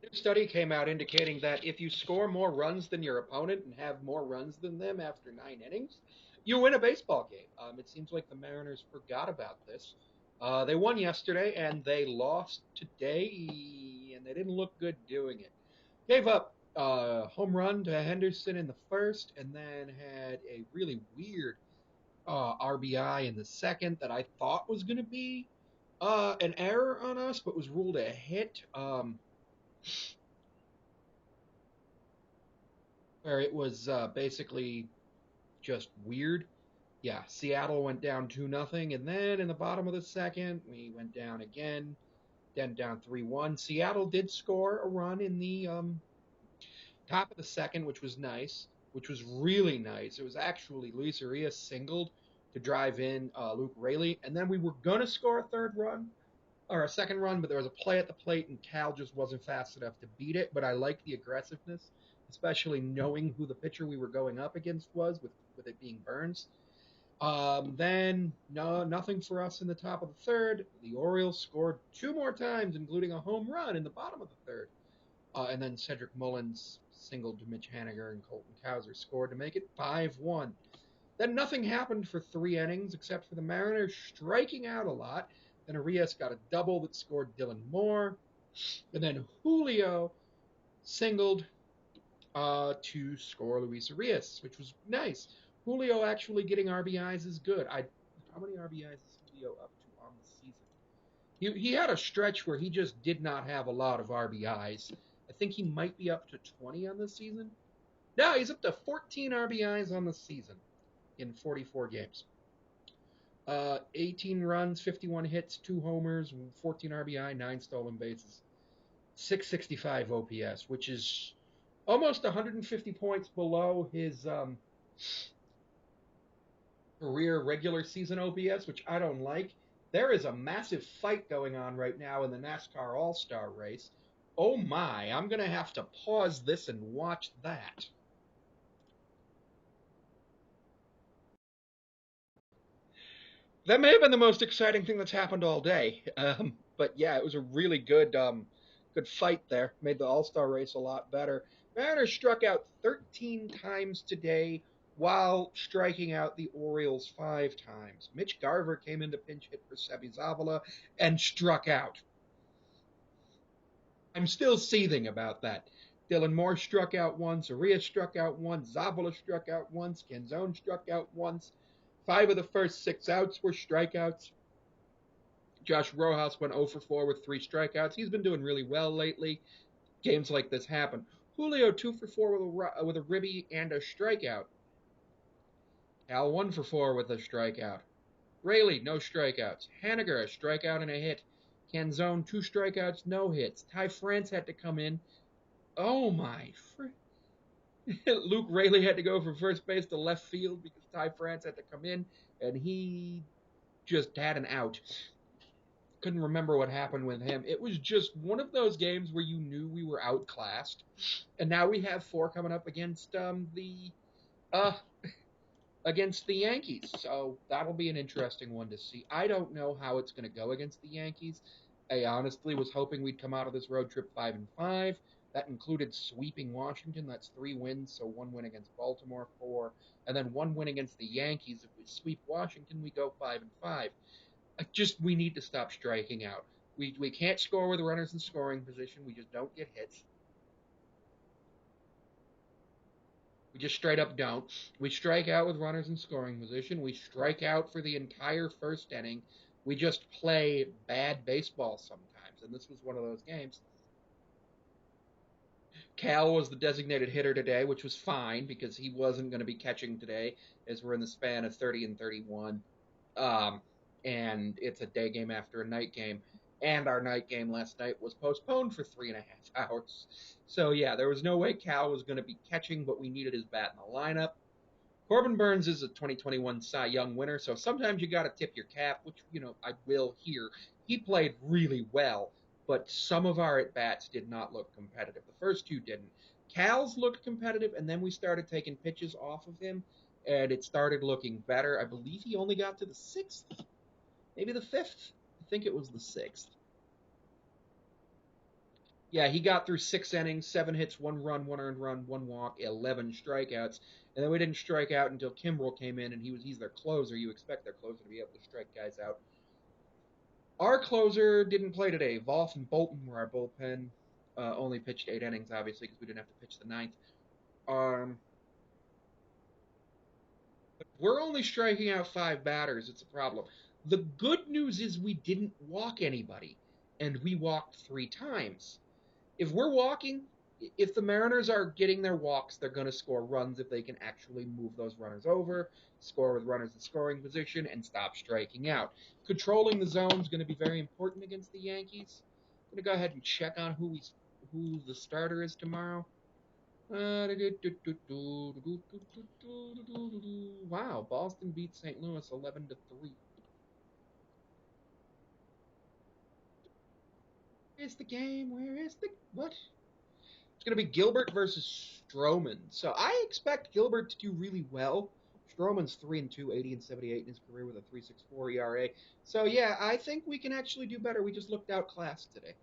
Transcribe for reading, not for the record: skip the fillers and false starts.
New study came out indicating that if you score more runs than your opponent and have more runs than them after 9 innings, you win a baseball game. It seems like the Mariners forgot about this. They won yesterday and they lost today, and they didn't look good doing it. Gave up a home run to Henderson in the first, and then had a really weird RBI in the second that I thought was going to be an error on us, but was ruled a hit. Where it was basically just weird. Yeah, Seattle went down 2-0, and then in the bottom of the second, we went down again, then down 3-1. Seattle did score a run in the top of the second, which was nice, which was really nice. It was actually Luis Arias singled to drive in Luke Raley, and then we were going to score a third run, or a second run, but there was a play at the plate, and Cal just wasn't fast enough to beat it. But I liked the aggressiveness, especially knowing who the pitcher we were going up against was, with it being Burns. Then no, nothing for us in the top of the third. The Orioles scored two more times, including a home run in the bottom of the third. And then Cedric Mullins singled to Mitch Haniger, and Colton Cowser scored to make it 5-1. Then nothing happened for 3 innings except for the Mariners striking out a lot. Then Arias got a double that scored Dylan Moore. And then Julio singled to score Luis Arias, which was nice. Julio actually getting RBIs is good. How many RBIs is Julio up to on the season? He had a stretch where he just did not have a lot of RBIs. I think he might be up to 20 on the season. No, he's up to 14 RBIs on the season in 44 games. 18 runs, 51 hits, 2 homers, 14 RBI, 9 stolen bases, 665 OPS, which is almost 150 points below his career regular season OPS, which I don't like. There is a massive fight going on right now in the NASCAR All-Star race. Oh my, I'm going to have to pause this and watch that. That may have been the most exciting thing that's happened all day. But yeah, it was a really good fight there. Made the All Star race a lot better. Mariners struck out 13 times today while striking out the Orioles 5 times. Mitch Garver came in to pinch hit for Sebi Zavala and struck out. I'm still seething about that. Dylan Moore struck out once, Arias struck out once, Zavala struck out once, Canzone struck out once. 5 of the first 6 outs were strikeouts. Josh Rojas went 0 for 4 with 3 strikeouts. He's been doing really well lately. Games like this happen. Julio 2 for 4 with a ribby and a strikeout. Al 1 for 4 with a strikeout. Raley, no strikeouts. Haniger, a strikeout and a hit. Canzone, 2 strikeouts, no hits. Ty France had to come in. Oh my. Luke Raley had to go from first base to left field because Ty France had to come in, and he just had an out. Couldn't remember what happened with him. It was just one of those games where you knew we were outclassed, and now we have 4 coming up uh against the Yankees. So that'll be an interesting one to see. I don't know how it's going to go against the Yankees. I honestly was hoping we'd come out of this road trip 5-5. That included sweeping Washington. That's 3 wins, so 1 win against Baltimore, 4, and then 1 win against the Yankees. If we sweep Washington, we go 5-5. We need to stop striking out. We can't score with runners in scoring position. We just don't get hits. We just straight up don't. We strike out with runners in scoring position. We strike out for the entire first inning. We just play bad baseball sometimes, and this was one of those games. Cal was the designated hitter today, which was fine because he wasn't going to be catching today, as we're in the span of 30 and 31. Um, and it's a day game after a night game. And our night game last night was postponed for 3.5 hours. So, yeah, there was no way Cal was going to be catching, but we needed his bat in the lineup. Corbin Burns is a 2021 Cy Young winner, so sometimes you got to tip your cap, which, I will here. He played really well, but some of our at-bats did not look competitive. The first 2 didn't. Cal's looked competitive, and then we started taking pitches off of him, and it started looking better. I believe he only got to the 6th, maybe the 5th. I think it was the 6th. Yeah, he got through 6 innings, 7 hits, 1 run, 1 earned run, 1 walk, 11 strikeouts, and then we didn't strike out until Kimbrel came in, and he's their closer. You expect their closer to be able to strike guys out. Our closer didn't play today. Volf and Bolton were our bullpen. Only pitched 8 innings, obviously, because we didn't have to pitch the ninth. Um, we're only striking out 5 batters. It's a problem. The good news is we didn't walk anybody, and we walked 3 times. If we're walking, if the Mariners are getting their walks, they're going to score runs if they can actually move those runners over, score with runners in scoring position, and stop striking out. Controlling the zone is going to be very important against the Yankees. I'm going to go ahead and check on who the starter is tomorrow. Wow, Boston beat St. Louis 11-3. Where's the game? Where is the what? It's going to be Gilbert versus Stroman. So I expect Gilbert to do really well. Stroman's 3-2, 80-78 in his career with a 3.64 ERA. So yeah, I think we can actually do better. We just looked outclassed today.